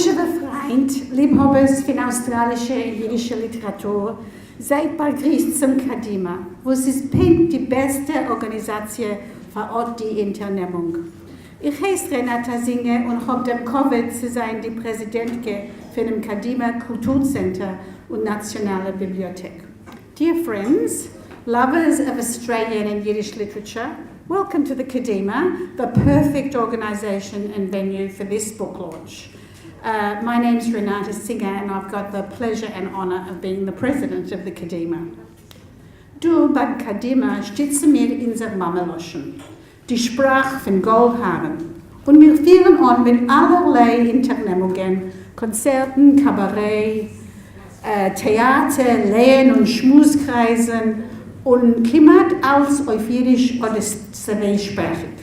Deutsche Freund, Liebhabers von australischer und jüdischer Literatur, seid bald grüßt zum Kadima, wo es ist pink die beste Organisation für Ort die Internehmung. Ich heiße Renata Singer und habe dem Covid zu sein die Präsidentin für dem Kadima Kulturcenter und Nationale Bibliothek. Dear friends, lovers of Australian and Yiddish literature, welcome to the Kadima, the perfect organisation and venue for this book launch. My name's Renata Singer and I've got the pleasure and honour of being the president of the Kadima. Du, beim Kadima, stützen wir unsere Mameloschen, die Sprache von Goldhaaren. Und wir führen an mit allerlei Internehmungen, Konzerten, Kabarett, Theater, Lehen- und Schmuskreisen und kümmert alles auf Jiddisch oder zweisprachig.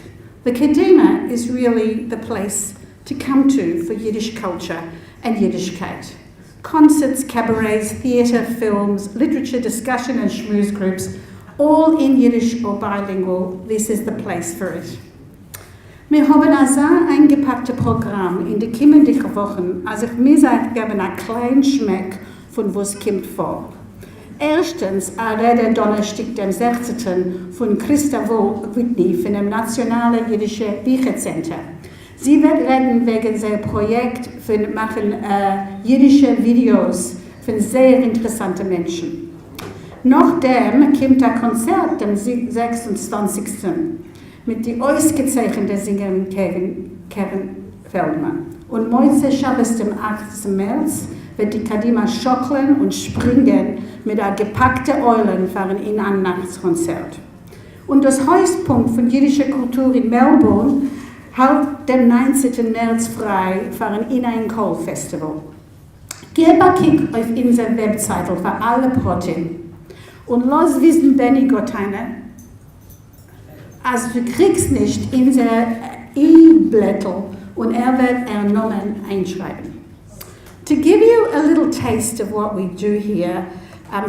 The Kadima is really the place to come to for Yiddish culture and Yiddishkeit. Concerts, cabarets, theatre, films, literature, discussion and schmooze groups, all in Yiddish or bilingual, this is the place for it. Wir haben also ein eingepacktes Programm in die kommenden Wochen, also ich mir geben einen kleinen Schmeck von was kommt vor. Erstens Rede Donnerstag, dem 16. von Christa Whitney von dem Nationalen Jiddischen Büchercenter. Sie wird reden wegen seinem Projekt von machen jiddische Videos von sehr interessanten Menschen. Nachdem kommt ein Konzert am 26. mit der ausgezeichneten Sängerin Karen Feldman. Und morgen Schabbos, dem 8. März, wird die Kadima schockeln und springen mit einer gepackten Eulen fahren in ein Nachtskonzert. Und das Höchstpunkt von jiddischer Kultur in Melbourne hält den 19. März frei fahren in ein Kohl-Festival. Gib ein Kick auf unsere Webseite für alle Protein und lass wissen, Benny Gotteiner, als du kriegst nicht unsere E-Blättel und wird Namen einschreiben. To give you a little taste of what we do here,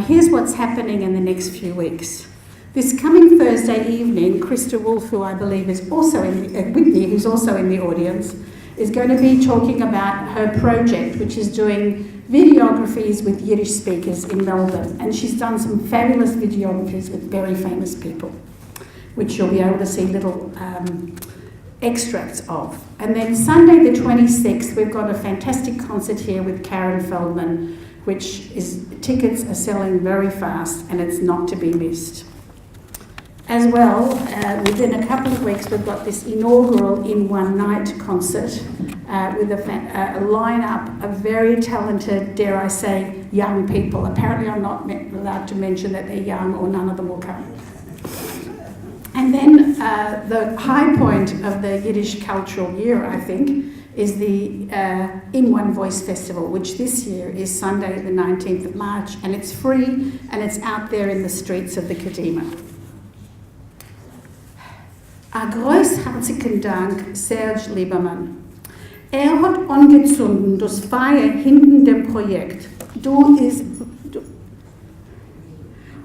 here's what's happening in the next few weeks. This coming Thursday evening, Krista Wolf, who I believe is also Whitney, who's also in the audience, is going to be talking about her project, which is doing videographies with Yiddish speakers in Melbourne. And she's done some fabulous videographies with very famous people, which you'll be able to see little extracts of. And then Sunday the 26th, we've got a fantastic concert here with Karen Feldman, which is, tickets are selling very fast and it's not to be missed. As well, within a couple of weeks, we've got this inaugural In One Night concert with a lineup of very talented, dare I say, young people. Apparently I'm not allowed to mention that they're young or none of them will come. And then the high point of the Yiddish cultural year, I think, is the In One Voice Festival, which this year is Sunday the 19th of March, and it's free and it's out there in the streets of the Kadima. Ein großherzigen Dank, Serge Lieberman. Hat angezündet das Feuer hinter dem Projekt.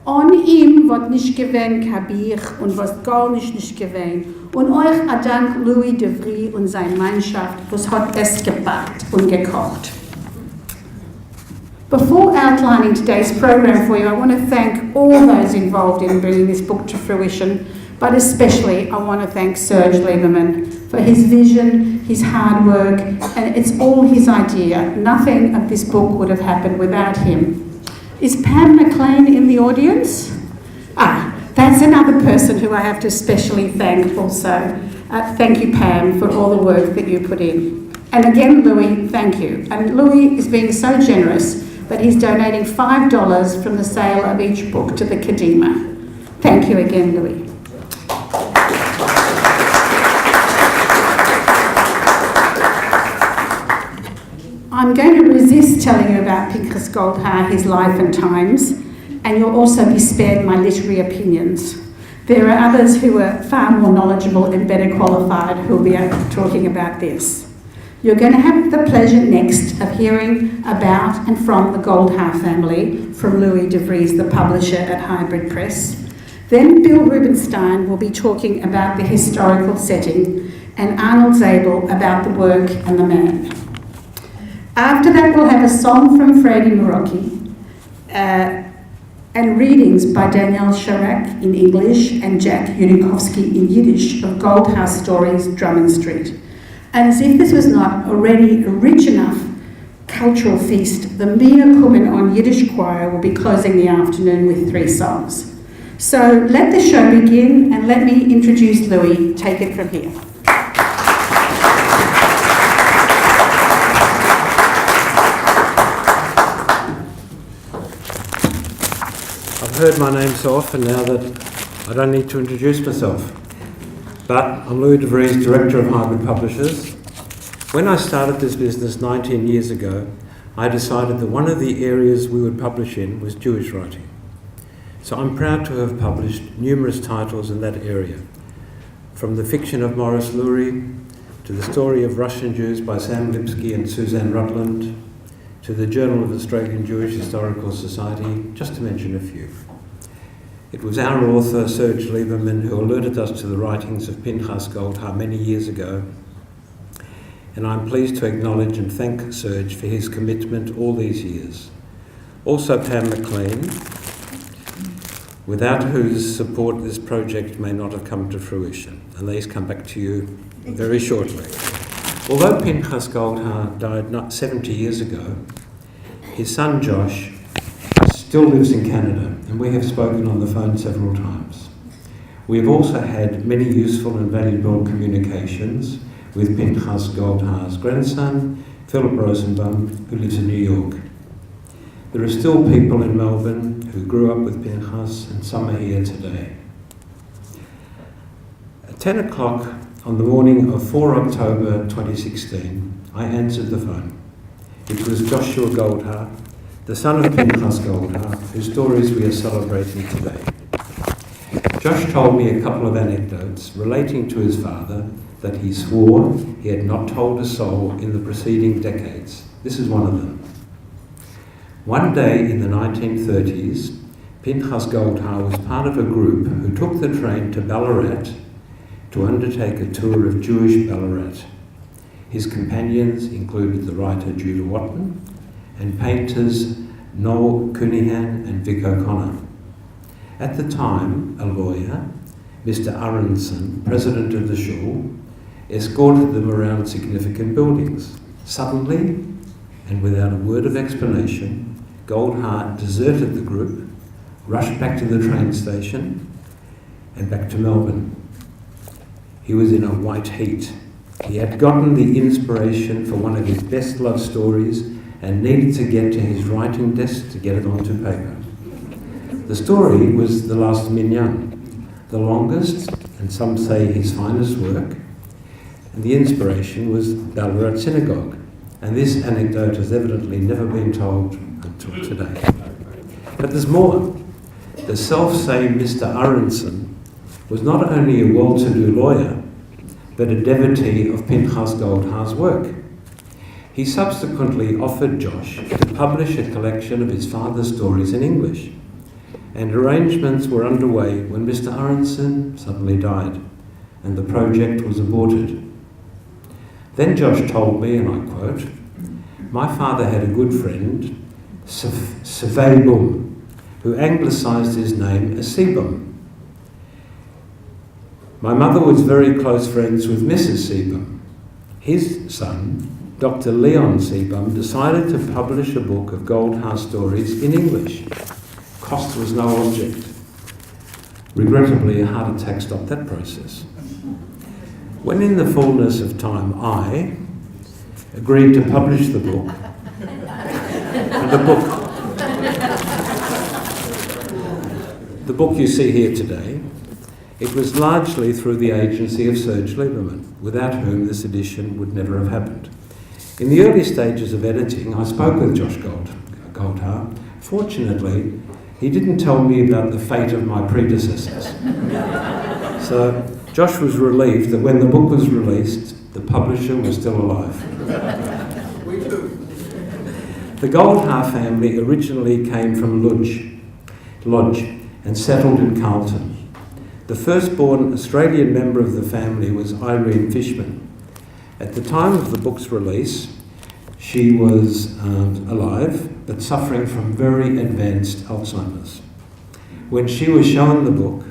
An ihm wird nicht gewähnt Kabir und was gar nicht gewähnt. Und euch ein Dank Louis de Vries und seine Mannschaft, was hat es gepackt und gekocht. Before outlining today's program for you, I want to thank all those involved in bringing this book to fruition, but especially I want to thank Serge Lieberman for his vision, his hard work, and it's all his idea. Nothing of this book would have happened without him. Is Pam McLean in the audience? That's another person who I have to especially thank also. Thank you, Pam, for all the work that you put in. And again, Louis, thank you. And Louis is being so generous that he's donating $5 from the sale of each book to the Kadima. Thank you again, Louis. I'm going to resist telling you about Pinchas Goldhaar, his life and times, and you'll also be spared my literary opinions. There are others who are far more knowledgeable and better qualified who will be talking about this. You're going to have the pleasure next of hearing about and from the Goldhaar family from Louis de Vries, the publisher at Hybrid Press. Then Bill Rubenstein will be talking about the historical setting and Arnold Zabel about the work and the man. After that, we'll have a song from Freddie Meraki, and readings by Danielle Sharak in English and Jack Unikovsky in Yiddish of Goldhouse Stories, Drummond Street. And as if this was not already a rich enough cultural feast, the Mia Kumen on Yiddish Choir will be closing the afternoon with 3 songs. So let the show begin, and let me introduce Louis. Take it from here. I've heard my name so often now that I don't need to introduce myself. But I'm Louis de Vries, Director of Highwood Publishers. When I started this business 19 years ago, I decided that one of the areas we would publish in was Jewish writing. So I'm proud to have published numerous titles in that area, from the fiction of Maurice Lurie, to the story of Russian Jews by Sam Lipsky and Suzanne Rutland, to the Journal of Australian Jewish Historical Society, just to mention a few. It was our author, Serge Lieberman, who alerted us to the writings of Pinchas Goldhar many years ago, and I'm pleased to acknowledge and thank Serge for his commitment all these years. Also Pam McLean, without whose support this project may not have come to fruition, and these come back to you very shortly. Although Pinchas Goldhar died 70 years ago, his son Josh still lives in Canada, and we have spoken on the phone several times. We have also had many useful and valuable communications with Pinchas Goldhar's grandson, Philip Rosenbaum, who lives in New York. There are still people in Melbourne who grew up with Pinchas, and some are here today. At 10 o'clock on the morning of 4 October 2016, I answered the phone. It was Joshua Goldhar, the son of Pinchas Goldhar, whose stories we are celebrating today. Josh told me a couple of anecdotes relating to his father that he swore he had not told a soul in the preceding decades. This is one of them. One day in the 1930s, Pinchas Goldhar was part of a group who took the train to Ballarat to undertake a tour of Jewish Ballarat. His companions included the writer Judah Watton and painters Noel Cunningham and Vic O'Connor. At the time, a lawyer, Mr. Aronson, president of the shul, escorted them around significant buildings. Suddenly, and without a word of explanation, Goldhar deserted the group, rushed back to the train station, and back to Melbourne. He was in a white heat. He had gotten the inspiration for one of his best loved stories and needed to get to his writing desk to get it onto paper. The story was The Last Minyan, the longest, and some say his finest work, and the inspiration was Ballarat Synagogue, and this anecdote has evidently never been told until today. But there's more. The self-same Mr. Aronson was not only a well-to-do lawyer, but a devotee of Pinchas Goldhar's work. He subsequently offered Josh to publish a collection of his father's stories in English, and arrangements were underway when Mr. Aronson suddenly died, and the project was aborted. Then Josh told me, and I quote, "My father had a good friend, Sefei Bum, who anglicised his name as Sebum. My mother was very close friends with Mrs. Sebum. His son, Dr. Leon Sebum, decided to publish a book of Goldhar stories in English. Cost was no object. Regrettably, a heart attack stopped that process. When in the fullness of time I agreed to publish the book, and the book you see here today, it was largely through the agency of Serge Lieberman, without whom this edition would never have happened. In the early stages of editing, I spoke with Josh Goldhar. Fortunately, he didn't tell me about the fate of my predecessors. So Josh was relieved that when the book was released, the publisher was still alive. We too. The Goldhar family originally came from Lodge and settled in Carlton. The firstborn Australian member of the family was Irene Fishman. At the time of the book's release, She was alive, but suffering from very advanced Alzheimer's. When she was shown the book,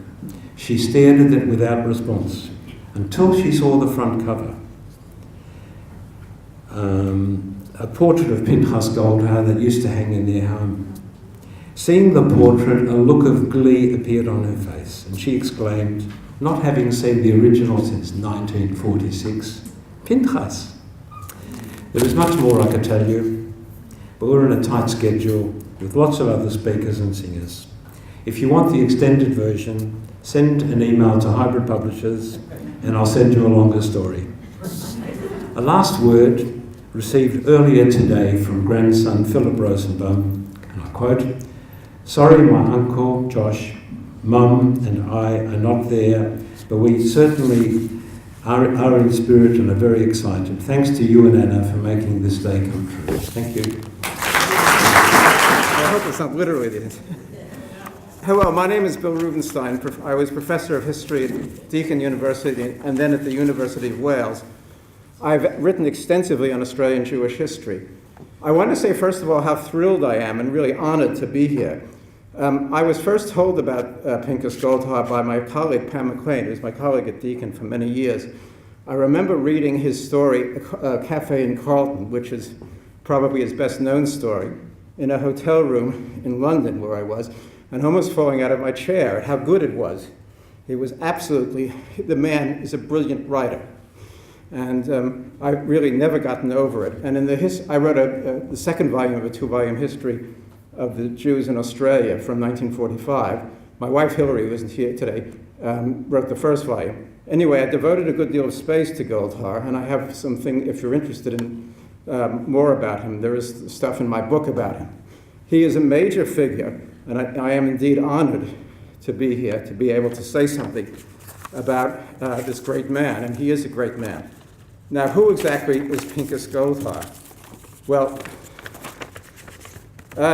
she stared at it without response until she saw the front cover. A portrait of Pinchas Goldhaar that used to hang in their home. Seeing the portrait, a look of glee appeared on her face, and she exclaimed, not having seen the original since 1946, "Pinchas!" There is much more I could tell you, but we're in a tight schedule with lots of other speakers and singers. If you want the extended version, send an email to Hybrid Publishers and I'll send you a longer story. A last word received earlier today from grandson Philip Rosenbaum, and I quote, "Sorry my uncle Josh, Mum and I are not there, but we certainly are in spirit and are very excited. Thanks to you and Anna for making this day come true." Thank you. I hope it's not literally this. Hello, my name is Bill Rubenstein. I was professor of history at Deakin University and then at the University of Wales. I've written extensively on Australian Jewish history. I want to say, first of all, how thrilled I am and really honored to be here. I was first told about Pinchas Goldhaar by my colleague, Pam McLean, who was my colleague at Deakin for many years. I remember reading his story, Cafe in Carlton, which is probably his best known story, in a hotel room in London where I was, and almost falling out of my chair at how good it was. He was absolutely, the man is a brilliant writer. And I've really never gotten over it. And I wrote the second volume of a 2-volume history of the Jews in Australia from 1945. My wife Hillary, who isn't here today, wrote the first volume. Anyway, I devoted a good deal of space to Goldhaar, and I have something, if you're interested in more about him, there is stuff in my book about him. He is a major figure, and I am indeed honored to be here, to be able to say something about this great man, and he is a great man. Now, who exactly is Pinchas Goldhaar? Well,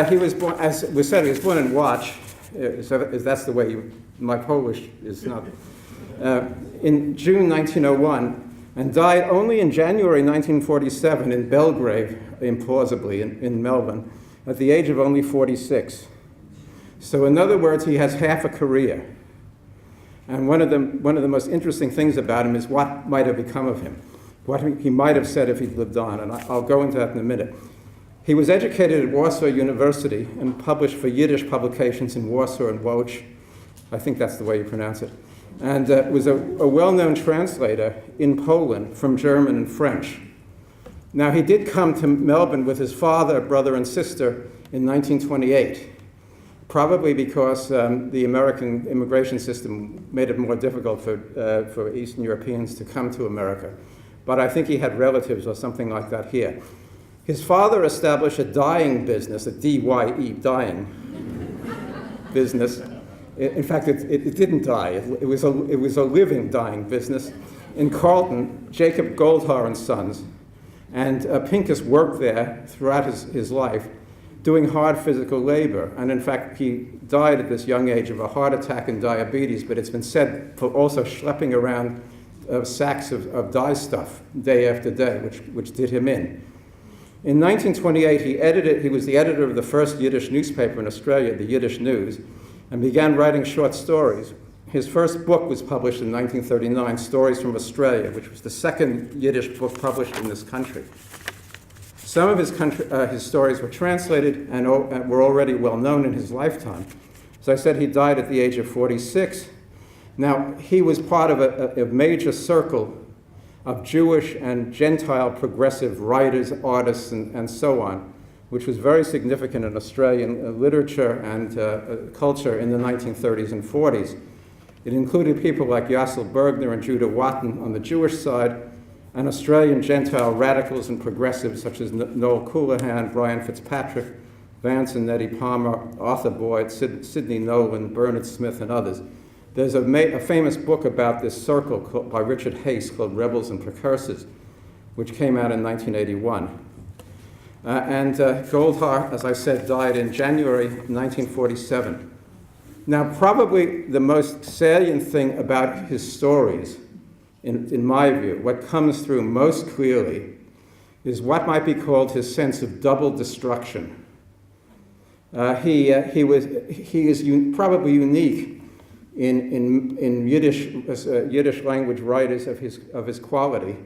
he was born, as was said, he was born in Łódź, so that's the way my Polish is not, in June 1901, and died only in January 1947 in Belgrave, implausibly, in Melbourne, at the age of only 46. So in other words, he has half a career. And one of the most interesting things about him is what might have become of him, what he might have said if he'd lived on, and I'll go into that in a minute. He was educated at Warsaw University and published for Yiddish publications in Warsaw and Łódź. I think that's the way you pronounce it. And was a well-known translator in Poland from German and French. Now, he did come to Melbourne with his father, brother, and sister in 1928, probably because the American immigration system made it more difficult for Eastern Europeans to come to America. But I think he had relatives or something like that here. His father established a dyeing business, a D-Y-E, dyeing business. In fact, it didn't die. It was a living dyeing business in Carlton, Jacob Goldhaar and Sons. And Pinchas worked there throughout his life, doing hard physical labor. And in fact, he died at this young age of a heart attack and diabetes, but it's been said for also schlepping around sacks of dye stuff day after day, which did him in. In 1928, he was the editor of the first Yiddish newspaper in Australia, the Yiddish News, and began writing short stories. His first book was published in 1939, Stories from Australia, which was the second Yiddish book published in this country. Some of his stories were translated and were already well known in his lifetime. As I said, he died at the age of 46. Now, he was part of a major circle of Jewish and Gentile progressive writers, artists, and so on, which was very significant in Australian literature and culture in the 1930s and 40s. It included people like Yassel Bergner and Judah Watton on the Jewish side, and Australian Gentile radicals and progressives such as Noel Coulahan, Brian Fitzpatrick, Vance and Nettie Palmer, Arthur Boyd, Sidney Nolan, Bernard Smith, and others. There's a famous book about this circle by Richard Hayes called Rebels and Precursors, which came out in 1981. Goldhaar, as I said, died in January 1947. Now, probably the most salient thing about his stories, in my view, what comes through most clearly, is what might be called his sense of double destruction. He is probably unique in Yiddish language writers of his quality,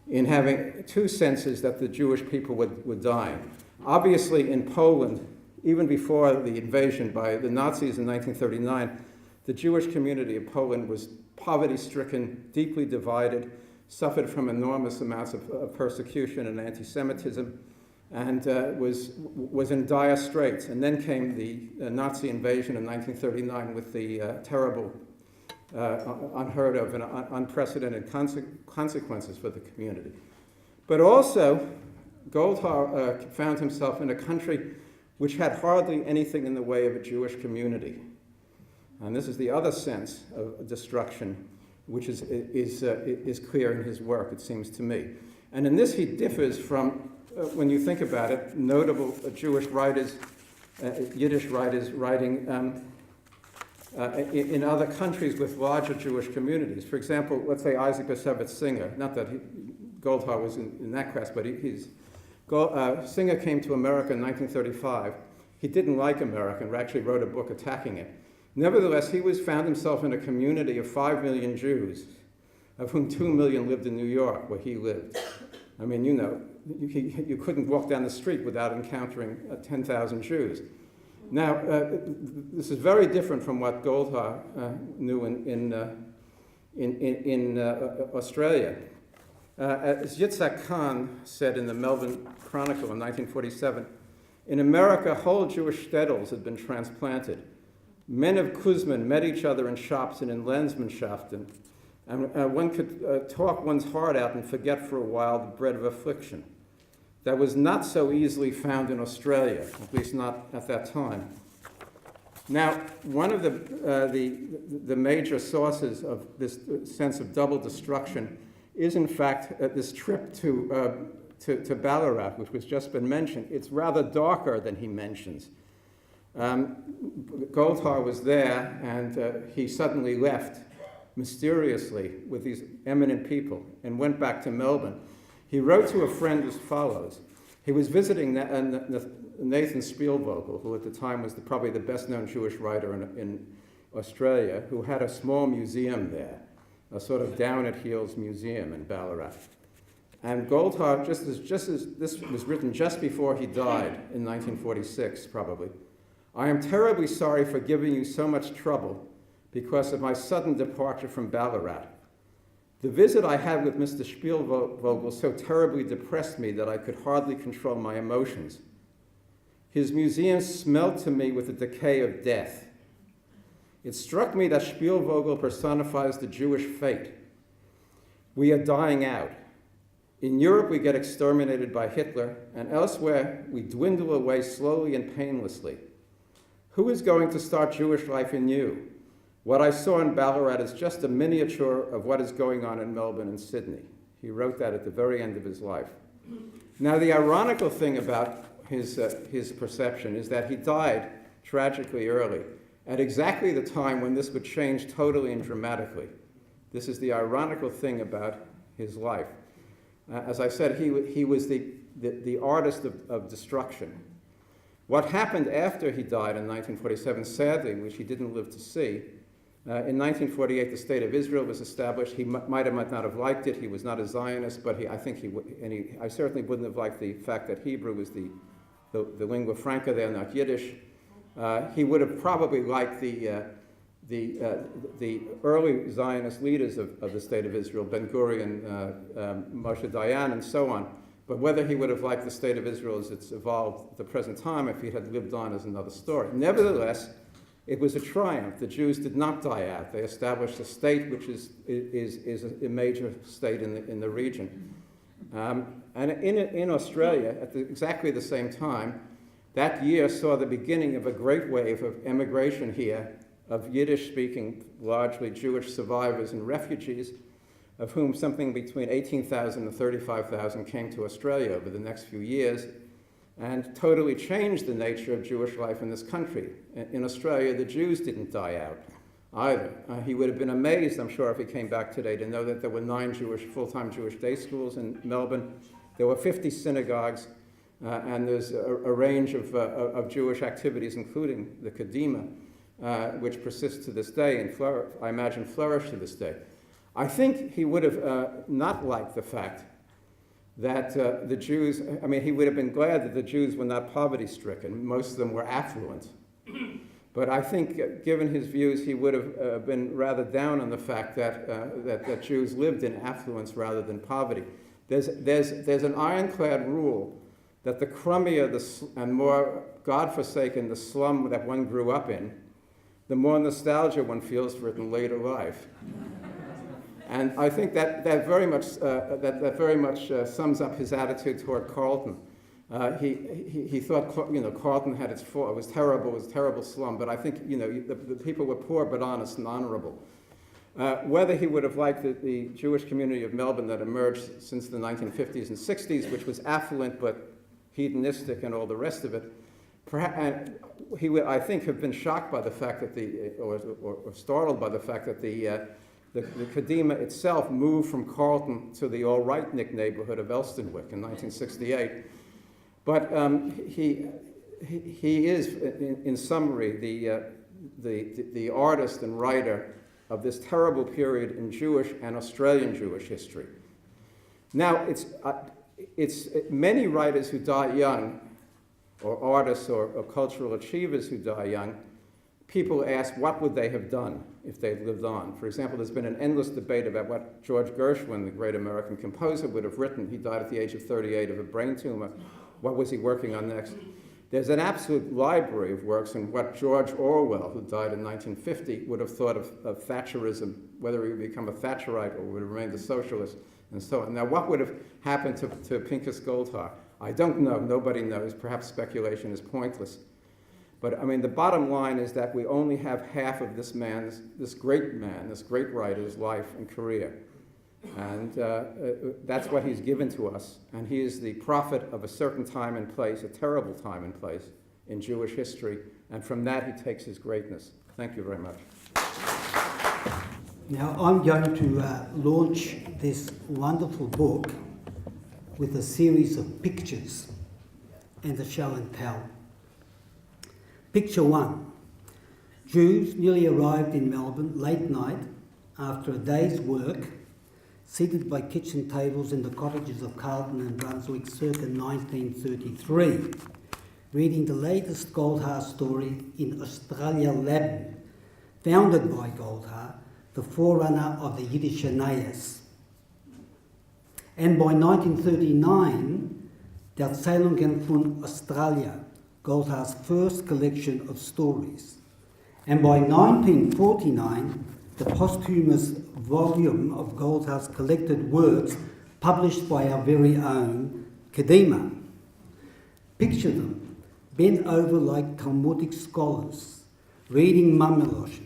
in having two senses that the Jewish people would die. Obviously, in Poland, even before the invasion by the Nazis in 1939, the Jewish community of Poland was poverty-stricken, deeply divided, suffered from enormous amounts of persecution and anti-Semitism, and was in dire straits. And then came the Nazi invasion in 1939 with the terrible, unheard of and unprecedented consequences for the community. But also, Goldhar found himself in a country which had hardly anything in the way of a Jewish community. And this is the other sense of destruction, which is clear in his work, it seems to me. And in this he differs from, when you think about it, notable Jewish writers, Yiddish writers writing in other countries with larger Jewish communities. For example, let's say Isaac Bashevis Singer, not that Goldhar was in that class, but Singer came to America in 1935. He didn't like America and actually wrote a book attacking it. Nevertheless, he found himself in a community of 5 million Jews, of whom 2 million lived in New York, where he lived. I mean, you know, you couldn't walk down the street without encountering 10,000 Jews. Now, this is very different from what Goldhar knew in Australia. As Yitzhak Kahn said in the Melbourne Chronicle in 1947, in America, whole Jewish shtetls had been transplanted. Men of Kuzman met each other in shops and in Lensmannschaften, and one could talk one's heart out and forget for a while the bread of affliction. That was not so easily found in Australia, at least not at that time. Now, one of the major sources of this sense of double destruction is, in fact, this trip to Ballarat, which has just been mentioned. It's rather darker than he mentions. Goldhar was there, and he suddenly left mysteriously with these eminent people and went back to Melbourne. He wrote to a friend as follows. He was visiting Nathan Spielvogel, who at the time was probably the best-known Jewish writer in Australia, who had a small museum there, a sort of down-at-heels museum in Ballarat. And Goldhar, just as this was written just before he died in 1946, probably, I am terribly sorry for giving you so much trouble because of my sudden departure from Ballarat. The visit I had with Mr. Spielvogel so terribly depressed me that I could hardly control my emotions. His museum smelled to me with the decay of death. It struck me that Spielvogel personifies the Jewish fate. We are dying out. In Europe, we get exterminated by Hitler, and elsewhere, we dwindle away slowly and painlessly. Who is going to start Jewish life anew? What I saw in Ballarat is just a miniature of what is going on in Melbourne and Sydney. He wrote that at the very end of his life. Now, the ironical thing about his perception is that he died tragically early, at exactly the time when this would change totally and dramatically. This is the ironical thing about his life. As I said, he was the artist of destruction. What happened after he died in 1947, sadly, which he didn't live to see, in 1948, the State of Israel was established. He might or might not have liked it. He was not a Zionist, but I certainly wouldn't have liked the fact that Hebrew was the lingua franca there, not Yiddish. He would have probably liked the early Zionist leaders of the State of Israel, Ben-Gurion, Moshe Dayan, and so on. But whether he would have liked the State of Israel as it's evolved at the present time, if he had lived on, is another story. Nevertheless, it was a triumph. The Jews did not die out. They established a state which is a major state in the region. And in Australia, at exactly the same time, that year saw the beginning of a great wave of emigration here of Yiddish-speaking, largely Jewish survivors and refugees, of whom something between 18,000 and 35,000 came to Australia over the next few years, and totally changed the nature of Jewish life in this country. In Australia, the Jews didn't die out either. He would have been amazed, I'm sure, if he came back today, to know that there were 9 full-time Jewish day schools in Melbourne, There were 50 synagogues, and there's a range of Jewish activities, including the Kadima, which persists to this day and I imagine flourish to this day. I think he would have not liked the fact that the Jews, I mean, he would have been glad that the Jews were not poverty-stricken. Most of them were affluent. But I think, given his views, he would have been rather down on the fact that Jews lived in affluence rather than poverty. There's an ironclad rule that the crummier and more godforsaken the slum that one grew up in, the more nostalgia one feels for it in later life. And I think that very much sums up his attitude toward Carlton. He thought, Carlton had its fault. It was a terrible slum. But I think, the people were poor but honest and honorable. Whether he would have liked the Jewish community of Melbourne that emerged since the 1950s and 60s, which was affluent but hedonistic and all the rest of it, he would, I think, have been shocked by the fact that or startled by the fact that the Kadima itself moved from Carlton to the all-right-Nick neighborhood of Elsternwick in 1968. But he is, in summary, the artist and writer of this terrible period in Jewish and Australian Jewish history. Now, it's many writers who die young, or artists or cultural achievers who die young, people ask what would they have done if they'd lived on. For example, there's been an endless debate about what George Gershwin, the great American composer, would have written. He died at the age of 38 of a brain tumor. What was he working on next? There's an absolute library of works on what George Orwell, who died in 1950, would have thought of Thatcherism, whether he would become a Thatcherite or would have remained a socialist, and so on. Now, what would have happened to Pinchas Goldhar? I don't know. Nobody knows. Perhaps speculation is pointless. But, I mean, the bottom line is that we only have half of this great writer's life and career. And that's what he's given to us. And he is the prophet of a certain time and place, a terrible time and place in Jewish history. And from that, he takes his greatness. Thank you very much. Now, I'm going to launch this wonderful book with a series of pictures and a show and tell. Picture 1. Jews newly arrived in Melbourne late night after a day's work, seated by kitchen tables in the cottages of Carlton and Brunswick circa 1933, reading the latest Goldhar story in Australia Lab, founded by Goldhar, the forerunner of the Yiddish Aeneas. And by 1939, Der Erzählungen von Australia, Goldhar's first collection of stories. And by 1949, the posthumous volume of Goldhar's collected works published by our very own Kadima. Picture them, bent over like Talmudic scholars, reading Mamelosh,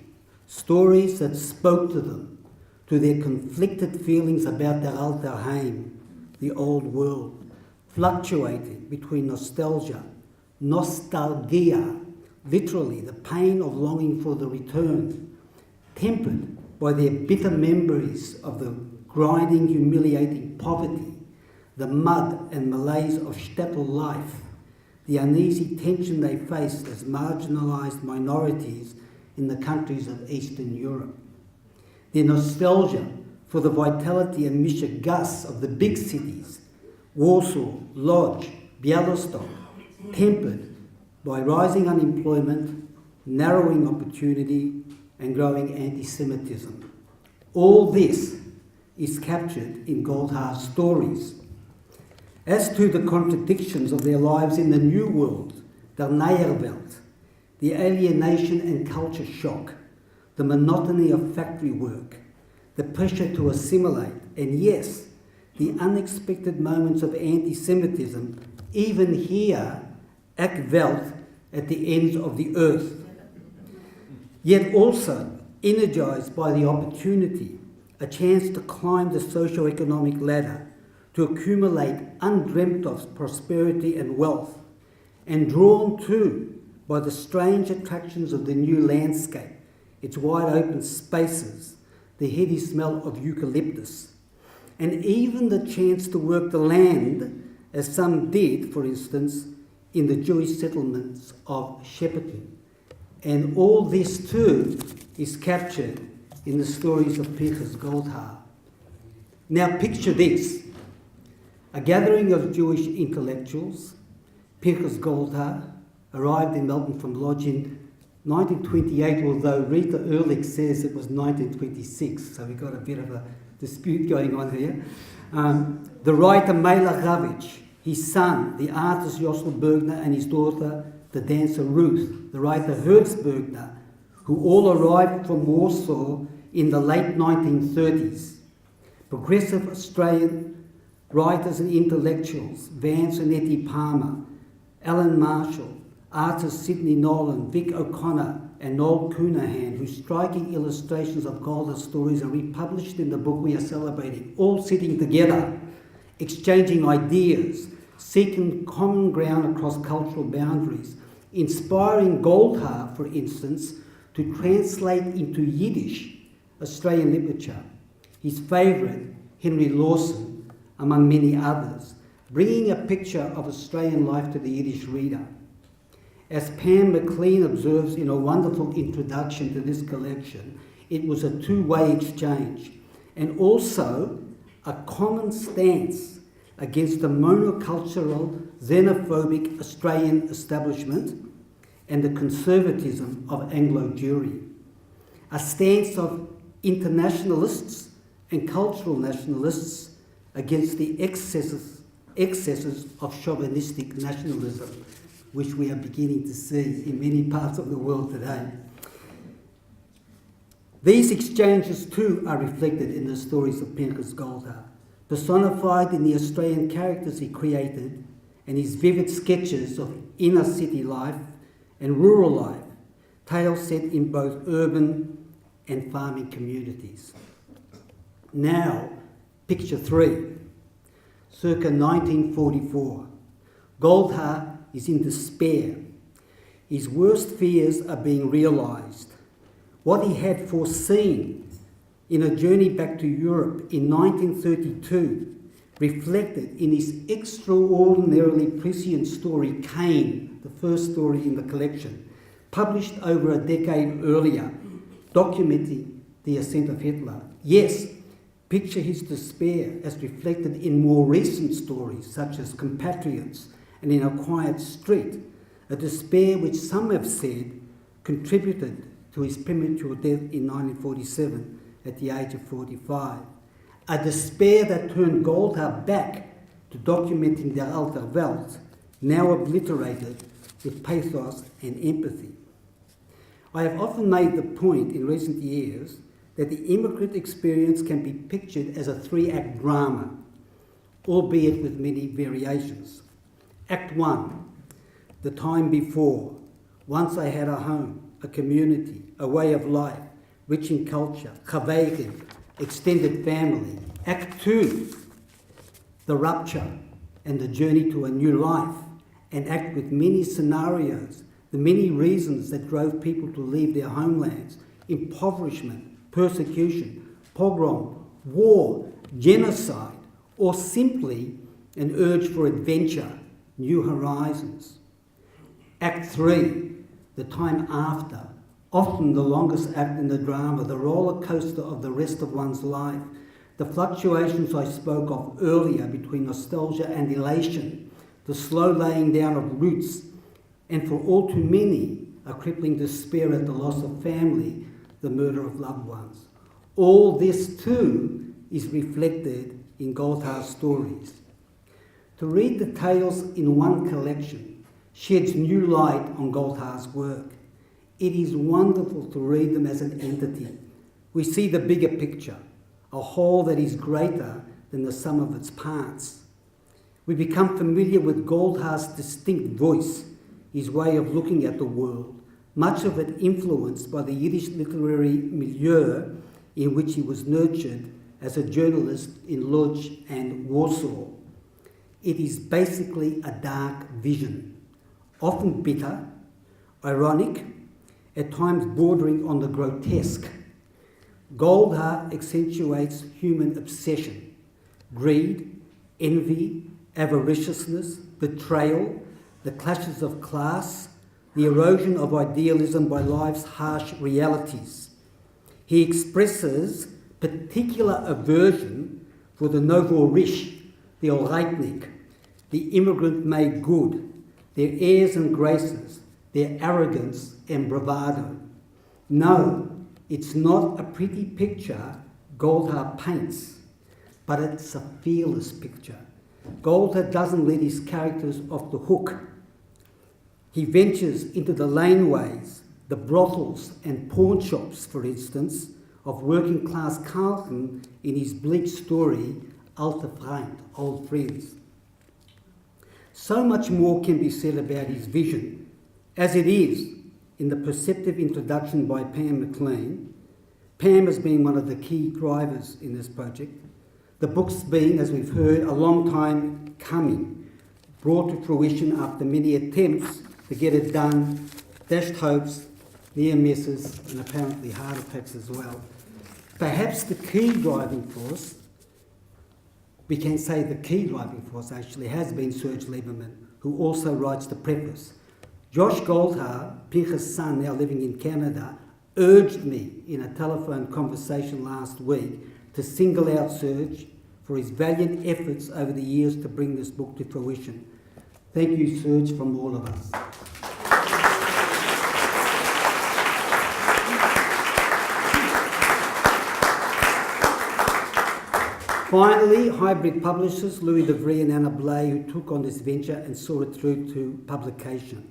stories that spoke to them, to their conflicted feelings about their Alter Heim, the old world, fluctuating between nostalgia, literally the pain of longing for the return, tempered by their bitter memories of the grinding, humiliating poverty, the mud and malaise of shtetl life, the uneasy tension they faced as marginalised minorities in the countries of Eastern Europe, their nostalgia for the vitality and mishigas of the big cities, Warsaw, Lodz, Białystok, tempered by rising unemployment, narrowing opportunity, and growing anti-Semitism. All this is captured in Goldhar's stories. As to the contradictions of their lives in the New World, the Neierwelt, the alienation and culture shock, the monotony of factory work, the pressure to assimilate, and yes, the unexpected moments of anti-Semitism, even here, Welt, at the ends of the earth. Yet also energized by the opportunity, a chance to climb the socio-economic ladder, to accumulate undreamt of prosperity and wealth, and drawn too by the strange attractions of the new landscape, its wide open spaces, the heady smell of eucalyptus, and even the chance to work the land, as some did, for instance, in the Jewish settlements of Shepparton. And all this too is captured in the stories of Pinchas Goldhaar. Now picture this: a gathering of Jewish intellectuals. Pinchas Goldhaar arrived in Melbourne from Lodge in 1928, although Rita Ehrlich says it was 1926, so we've got a bit of a dispute going on here. The writer Mela Ravitch, his son, the artist Yossel Bergner, and his daughter, the dancer Ruth, the writer Hertz Bergner, who all arrived from Warsaw in the late 1930s. Progressive Australian writers and intellectuals, Vance and Etty Palmer, Alan Marshall, artists Sidney Nolan, Vic O'Connor, and Noel Coonahan, whose striking illustrations of Goldhaar's stories are republished in the book we are celebrating, all sitting together, exchanging ideas, seeking common ground across cultural boundaries, inspiring Goldhaar, for instance, to translate into Yiddish Australian literature, his favourite, Henry Lawson, among many others, bringing a picture of Australian life to the Yiddish reader. As Pam McLean observes in a wonderful introduction to this collection, it was a two-way exchange, and also a common stance against the monocultural, xenophobic Australian establishment and the conservatism of Anglo Jewry. A stance of internationalists and cultural nationalists against the excesses of chauvinistic nationalism, which we are beginning to see in many parts of the world today. These exchanges too are reflected in the stories of Pinchas Goldhaar, personified in the Australian characters he created and his vivid sketches of inner city life and rural life, tales set in both urban and farming communities. Now, picture 3, circa 1944. Goldhaar is in despair. His worst fears are being realised. What he had foreseen in a journey back to Europe in 1932, reflected in his extraordinarily prescient story, Cain, the first story in the collection, published over a decade earlier, documenting the ascent of Hitler. Yes, picture his despair as reflected in more recent stories, such as Compatriots and In a Quiet Street, a despair which some have said contributed to his premature death in 1947 at the age of 45. A despair that turned Goldhaar back to documenting the alter Welt, now obliterated with pathos and empathy. I have often made the point in recent years that the immigrant experience can be pictured as a 3-act drama, albeit with many variations. Act 1, the time before. Once I had a home, a community, a way of life, rich in culture, geweken, extended family. Act 2, the rupture and the journey to a new life. An act with many scenarios, the many reasons that drove people to leave their homelands: impoverishment, persecution, pogrom, war, genocide, or simply an urge for adventure, new horizons. Act 3, the time after, often the longest act in the drama, the roller coaster of the rest of one's life, the fluctuations I spoke of earlier between nostalgia and elation, the slow laying down of roots, and for all too many, a crippling despair at the loss of family, the murder of loved ones. All this too is reflected in Goldhaar's stories. To read the tales in one collection sheds new light on Goldhaar's work. It is wonderful to read them as an entity. We see the bigger picture, a whole that is greater than the sum of its parts. We become familiar with Goldhaar's distinct voice, his way of looking at the world, much of it influenced by the Yiddish literary milieu in which he was nurtured as a journalist in Lodz and Warsaw. It is basically a dark vision, often bitter, ironic, at times bordering on the grotesque. Goldhaar accentuates human obsession, greed, envy, avariciousness, betrayal, the clashes of class, the erosion of idealism by life's harsh realities. He expresses particular aversion for the nouveau riche, the Oleitnik, the immigrant made good, their airs and graces, their arrogance and bravado. No, it's not a pretty picture Goldar paints, but it's a fearless picture. Goldar doesn't let his characters off the hook. He ventures into the laneways, the brothels and pawn shops, for instance, of working class Carlton in his bleak story, Alte Freund, Old Friends. So much more can be said about his vision, as it is in the perceptive introduction by Pam McLean. Pam has been one of the key drivers in this project. The book's been, as we've heard, a long time coming, brought to fruition after many attempts to get it done, dashed hopes, near misses, and apparently heart attacks as well. Perhaps the key driving force, we can say the key driving force actually, has been Serge Lieberman, who also writes the preface. Josh Goldar, Pinchas' son, now living in Canada, urged me in a telephone conversation last week to single out Serge for his valiant efforts over the years to bring this book to fruition. Thank you, Serge, from all of us. Finally, Hybrid Publishers, Louis De Vries and Anna Blay, who took on this venture and saw it through to publication.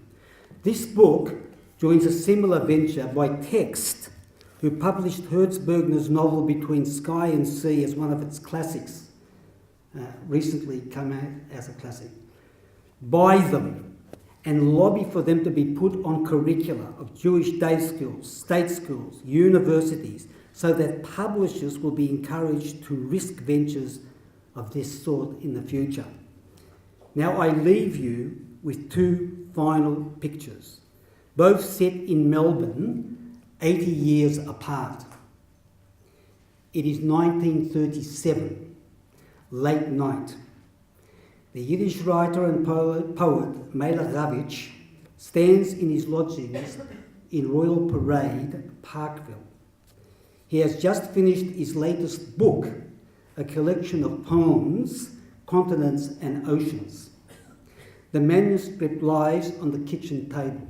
This book joins a similar venture by Text, who published Hertzbergner's novel Between Sky and Sea as one of its classics, recently come out as a classic. Buy them and lobby for them to be put on curricula of Jewish day schools, state schools, universities, so that publishers will be encouraged to risk ventures of this sort in the future. Now I leave you with two final pictures, both set in Melbourne, 80 years apart. It is 1937, late night. The Yiddish writer and poet Meir Ravitch stands in his lodgings in Royal Parade, Parkville. He has just finished his latest book, a collection of poems, continents and oceans. The manuscript lies on the kitchen table.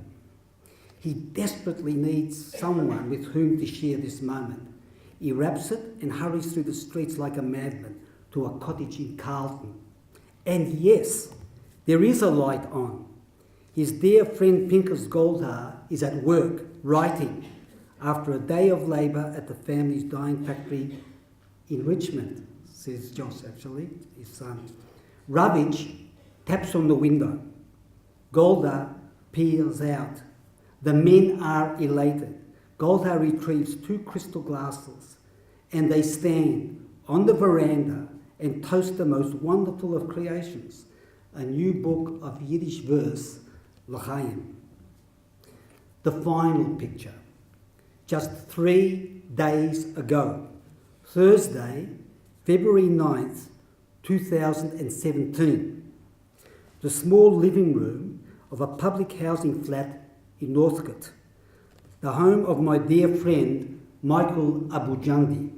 He desperately needs someone with whom to share this moment. He wraps it and hurries through the streets like a madman to a cottage in Carlton. And yes, there is a light on. His dear friend Pinchas Goldar is at work, writing, after a day of labour at the family's dyeing factory in Richmond, says Josh actually, his son. Ravitch taps on the window. Goldar peers out. The men are elated. Goldar retrieves 2 crystal glasses and they stand on the veranda and toast the most wonderful of creations, a new book of Yiddish verse, L'chaim. The final picture. Just 3 days ago, Thursday, February 9th, 2017, the small living room of a public housing flat in Northcote, the home of my dear friend Michael Abujandi.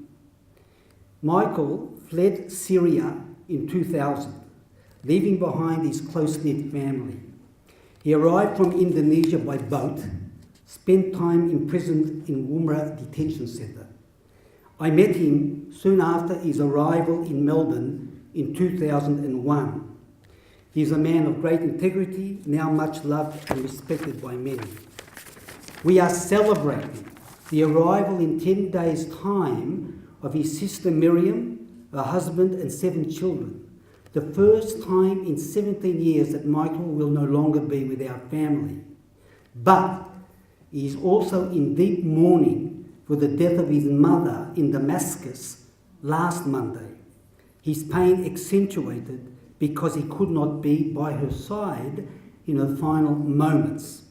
Michael fled Syria in 2000, leaving behind his close-knit family. He arrived from Indonesia by boat, spent time imprisoned in Woomera Detention Centre. I met him soon after his arrival in Melbourne in 2001. He is a man of great integrity, now much loved and respected by many. We are celebrating the arrival in 10 days' time of his sister Miriam, her husband and 7 children, the first time in 17 years that Michael will no longer be with our family. But he is also in deep mourning for the death of his mother in Damascus last Monday. His pain accentuated because he could not be by her side in her final moments.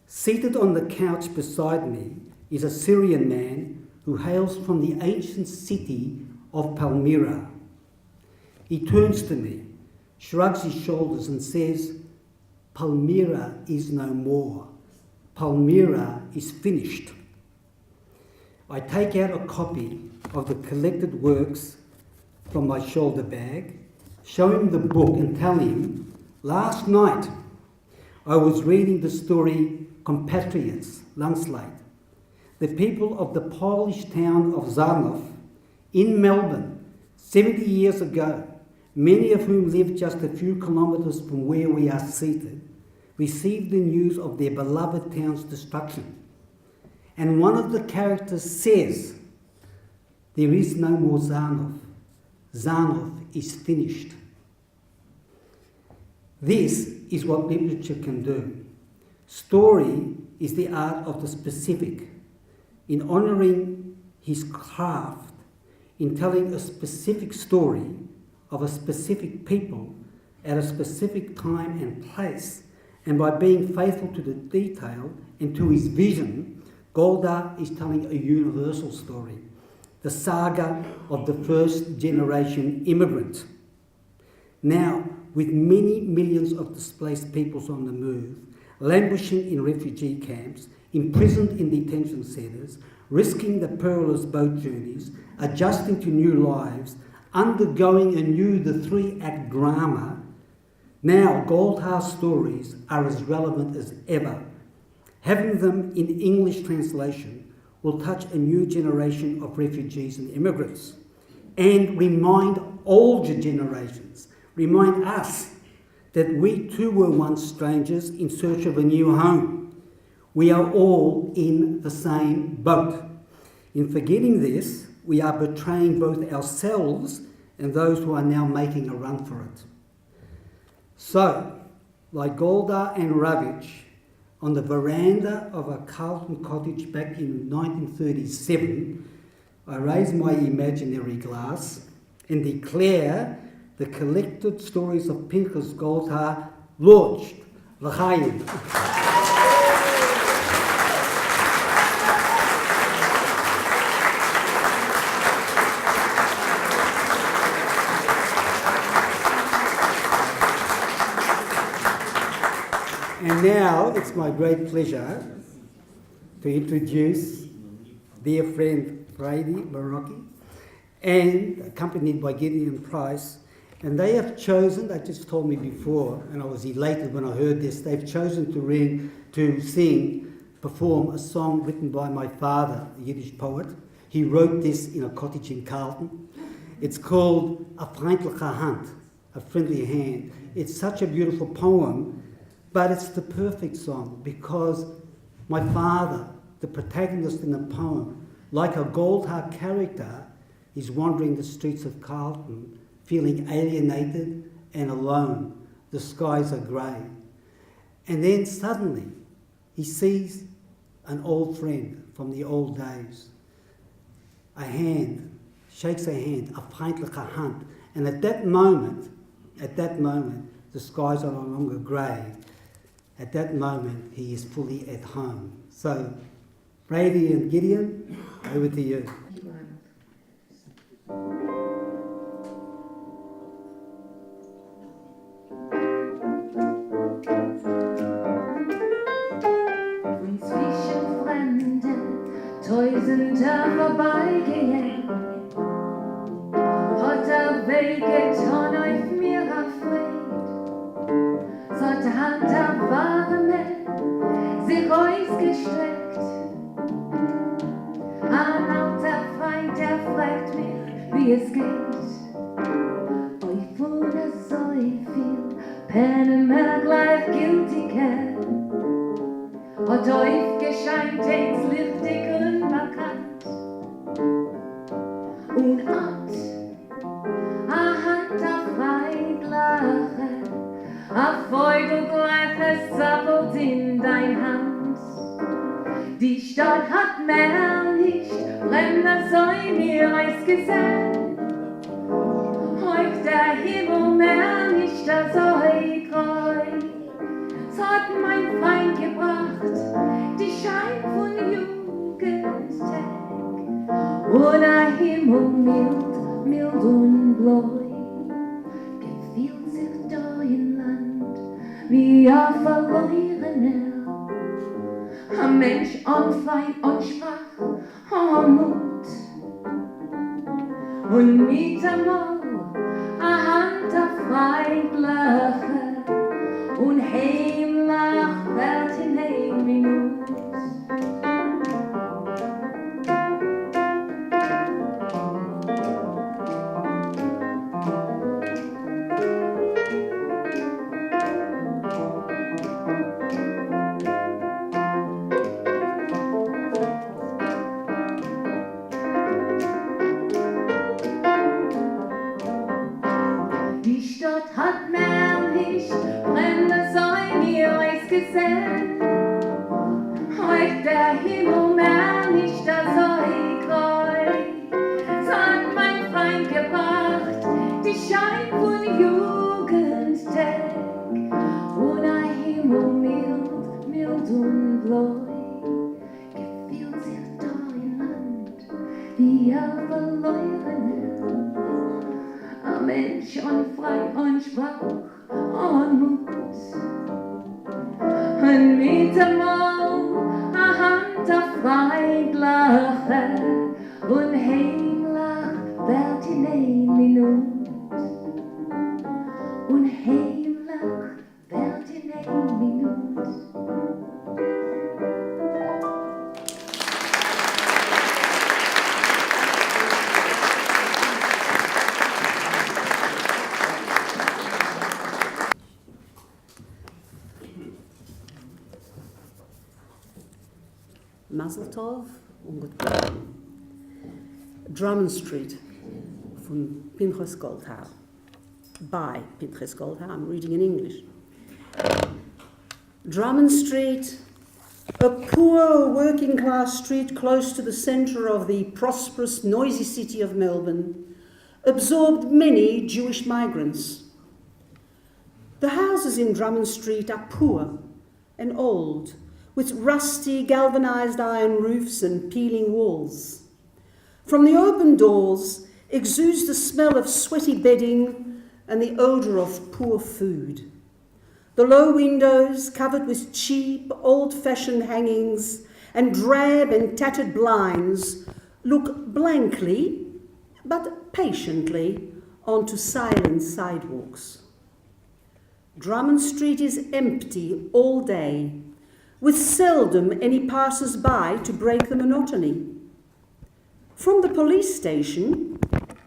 Seated on the couch beside me is a Syrian man who hails from the ancient city of Palmyra, He turns to me, shrugs his shoulders and says, Palmyra is no more. Palmyra is finished. I take out a copy of the collected works from my shoulder bag, show him the book and tell him, last night I was reading the story Compatriots, Landslide, the people of the Polish town of Zarnów in Melbourne 70 years ago, many of whom lived just a few kilometres from where we are seated, received the news of their beloved town's destruction. And one of the characters says, there is no more Zarnów. Zarnów is finished. This is what literature can do. Story is the art of the specific, in honouring his craft, in telling a specific story of a specific people at a specific time and place, and by being faithful to the detail and to his vision, Goldar is telling a universal story, the saga of the first generation immigrant. Now, with many millions of displaced peoples on the move, languishing in refugee camps, imprisoned in detention centres, risking the perilous boat journeys, adjusting to new lives, undergoing anew the three-act drama, now Goldhar's stories are as relevant as ever. Having them in English translation will touch a new generation of refugees and immigrants and remind older generations, remind us that we too were once strangers in search of a new home. We are all in the same boat. In forgetting this, we are betraying both ourselves and those who are now making a run for it. So, like Goldar and Ravitch, on the veranda of a Carlton cottage back in 1937, I raise my imaginary glass and declare the collected stories of Pinchas Goldar launched. L'chaim. And now it's my great pleasure to introduce dear friend Brady Barocki, and accompanied by Gideon Price. And they have chosen, they just told me before, and I was elated when I heard this, they've chosen to perform a song written by my father, a Yiddish poet. He wrote this in a cottage in Carlton. It's called A Freundliche Hand, a friendly hand. It's such a beautiful poem, but it's the perfect song because my father, the protagonist in the poem, like a Goldar character, is wandering the streets of Carlton, feeling alienated and alone. The skies are grey. And then suddenly he sees an old friend from the old days. A hand, shakes a hand, a freundliche Hand. And at that moment, the skies are no longer grey. At that moment, he is fully at home. So, Brady and Gideon, over to you. Zwischen Fremden, Tausender vorbeigehen, hat Weg getan auf mir erfreut. So hat die Hand erwarme, sich ausgestreckt. Ein alter Freund, der fragt mich, wie es geht. Euch wurde so viel Pennen mehr Gleichgültigkeit. Hat euch gescheint ins Lichtig unbekannt. Und a Hand a Freundlache, a Vogelgleiches zappelt in dein Hand. Die Stadt hat mehr nicht, Fremder soll mir ausgesehen. Euch der Himmel mehr nicht, das euch treu. Es hat mein Feind gebracht, die Schein von Jugendtag. Und der Himmel mild, mild und bläu. wie verlorener, ein Mensch unfrei und schwach und Mut. Und mit einmal a Hand auf Freiglache und heimlich wird in ein Minut. Die Stadt hat mehr nicht brennende Säulen ihr euch gesehen. Heute der Himmel mehr nicht das Säugreu. So hat mein Freund gebracht, die Schein von Jugendtag. Und ein Himmel mild, mild und bläu. Gefühlt sich da im Land, wie verloren. Ein Mensch unfrei und schwach und Mut. Und mit einmal a Hand auf Freiglache und heimlich wird in ein Minut. Und heimlich wird in ein Minut. Mazel Tov und Gut Morgen. Drummond Street von Pinchas Goldhaar. By Pinchas Goldhaar, I'm reading in English. Drummond Street, a poor working class street close to the centre of the prosperous, noisy city of Melbourne, absorbed many Jewish migrants. The houses in Drummond Street are poor and old, with rusty galvanised iron roofs and peeling walls. From the open doors exudes the smell of sweaty bedding and the odour of poor food. The low windows, covered with cheap, old-fashioned hangings and drab and tattered blinds, look blankly, but patiently, onto silent sidewalks. Drummond Street is empty all day, with seldom any passers-by to break the monotony. From the police station,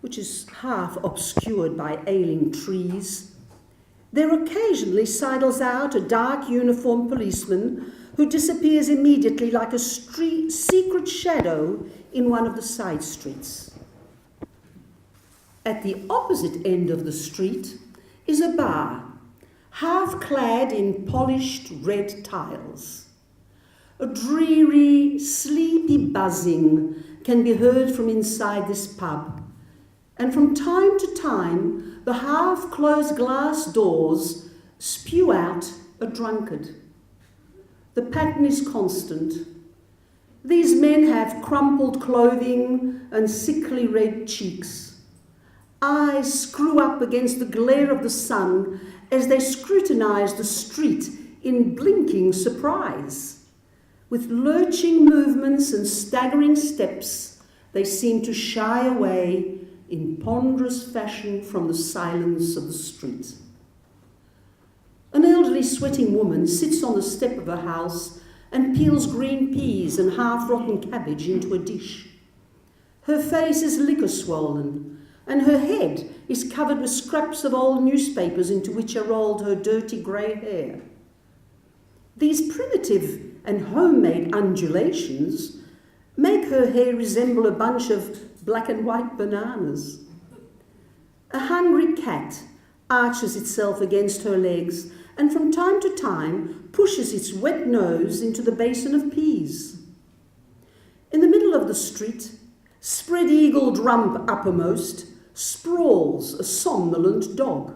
which is half obscured by ailing trees, there occasionally sidles out a dark uniformed policeman who disappears immediately like a secret shadow in one of the side streets. At the opposite end of the street is a bar, half clad in polished red tiles. A dreary, sleepy buzzing can be heard from inside this pub, and from time to time the half-closed glass doors spew out a drunkard. The pattern is constant. These men have crumpled clothing and sickly red cheeks. Eyes screw up against the glare of the sun as they scrutinise the street in blinking surprise. With lurching movements and staggering steps, they seem to shy away in ponderous fashion from the silence of the street. An elderly sweating woman sits on the step of her house and peels green peas and half-rotten cabbage into a dish. Her face is liquor swollen, and her head is covered with scraps of old newspapers into which are rolled her dirty grey hair. These primitive and homemade undulations make her hair resemble a bunch of black and white bananas. A hungry cat arches itself against her legs and from time to time pushes its wet nose into the basin of peas. In the middle of the street, spread-eagled rump uppermost, sprawls a somnolent dog.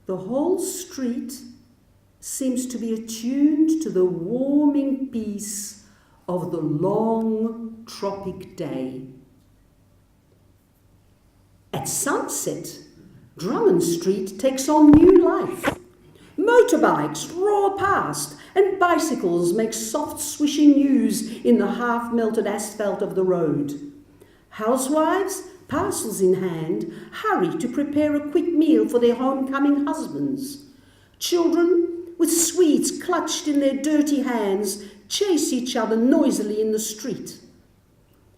The whole street seems to be attuned to the warming peace of the long tropic day. At sunset, Drummond Street takes on new life. Motorbikes roar past, and bicycles make soft swishing news in the half-melted asphalt of the road. Housewives, parcels in hand, hurry to prepare a quick meal for their homecoming husbands. Children, with sweets clutched in their dirty hands, chase each other noisily in the street.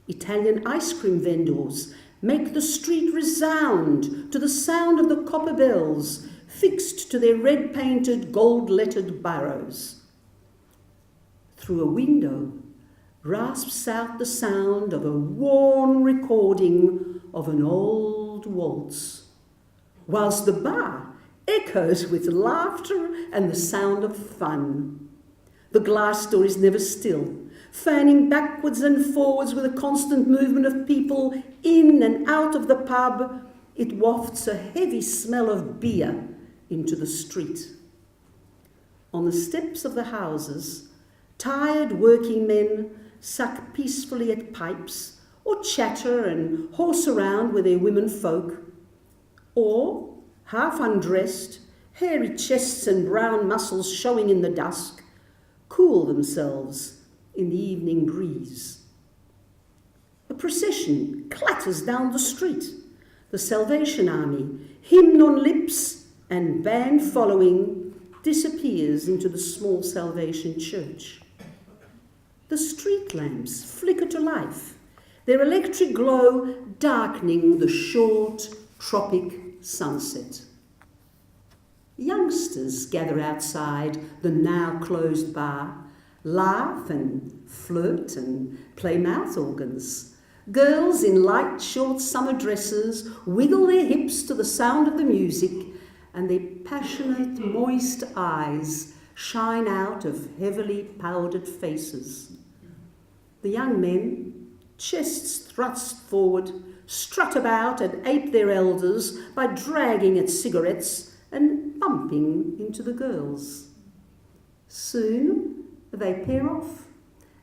Italian ice cream vendors make the street resound to the sound of the copper bells fixed to their red-painted, gold-lettered barrows. Through a window rasps out the sound of a worn recording of an old waltz, whilst the bar echoes with laughter and the sound of fun. The glass door is never still, fanning backwards and forwards with a constant movement of people in and out of the pub. It wafts a heavy smell of beer into the street. On the steps of the houses, tired working men suck peacefully at pipes or chatter and horse around with their women folk, or, half undressed, hairy chests and brown muscles showing in the dusk, cool themselves in the evening breeze. A procession clatters down the street. The Salvation Army, hymn on lips and band following, disappears into the small Salvation Church. The street lamps flicker to life, their electric glow darkening the short tropic sunset. Youngsters gather outside the now closed bar, laugh and flirt and play mouth organs. Girls in light short summer dresses wiggle their hips to the sound of the music, and their passionate, moist eyes shine out of heavily powdered faces. The young men, chests thrust forward, strut about and ape their elders by dragging at cigarettes and bumping into the girls. Soon they pair off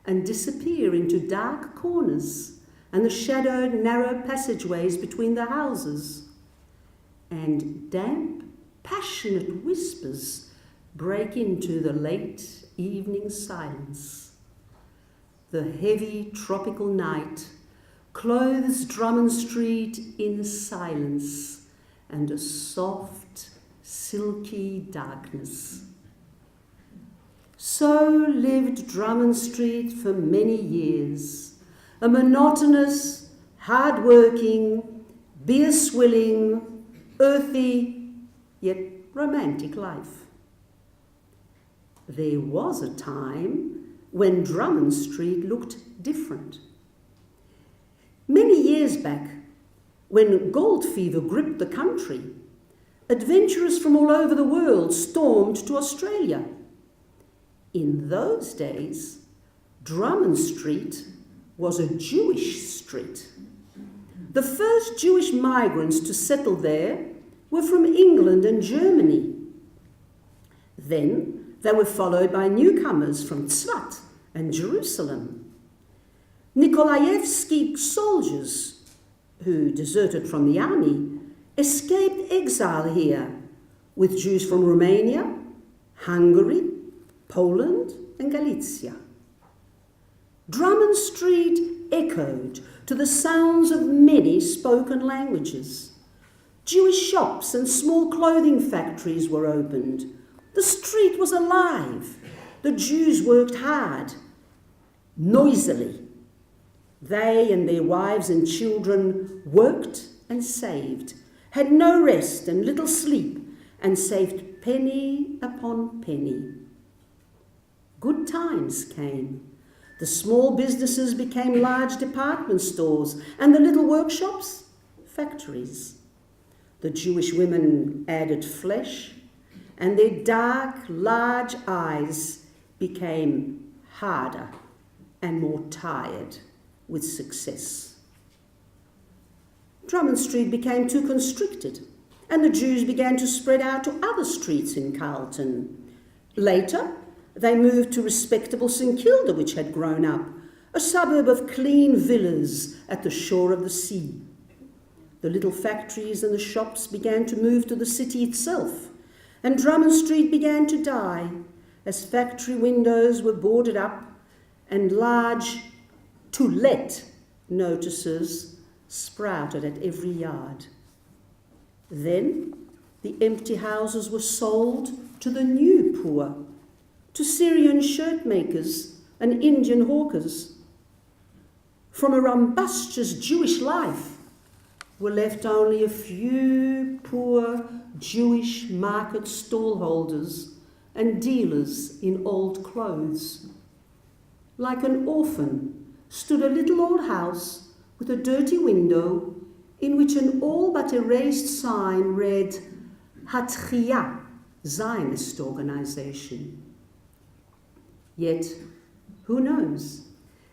and disappear into dark corners and the shadowed narrow passageways between the houses, and damp, passionate whispers break into the late evening silence. The heavy tropical night clothes Drummond Street in silence and a soft, silky darkness. So lived Drummond Street for many years, a monotonous, hard-working, beer-swilling, earthy, yet romantic life. There was a time when Drummond Street looked different. Many years back, when gold fever gripped the country, adventurers from all over the world stormed to Australia. In those days, Drummond Street was a Jewish street. The first Jewish migrants to settle there were from England and Germany. Then they were followed by newcomers from Tzfat and Jerusalem. Nikolaevsky soldiers, who deserted from the army, escaped exile here, with Jews from Romania, Hungary, Poland, and Galicia. Drummond Street echoed to the sounds of many spoken languages. Jewish shops and small clothing factories were opened. The street was alive. The Jews worked hard, noisily. They and their wives and children worked and saved, had no rest and little sleep, and saved penny upon penny. Good times came. The small businesses became large department stores, and the little workshops, factories. The Jewish women added flesh, and their dark, large eyes became harder and more tired with success. Drummond Street became too constricted, and the Jews began to spread out to other streets in Carlton. Later, they moved to respectable St Kilda, which had grown up, a suburb of clean villas at the shore of the sea. The little factories and the shops began to move to the city itself, and Drummond Street began to die as factory windows were boarded up and large "to let" notices sprouted at every yard. Then the empty houses were sold to the new poor, to Syrian shirt makers and Indian hawkers. From a rumbustious Jewish life were left only a few poor Jewish market stallholders and dealers in old clothes. Like an orphan stood a little old house with a dirty window in which an all but erased sign read Hatchia, Zionist organization. Yet, who knows?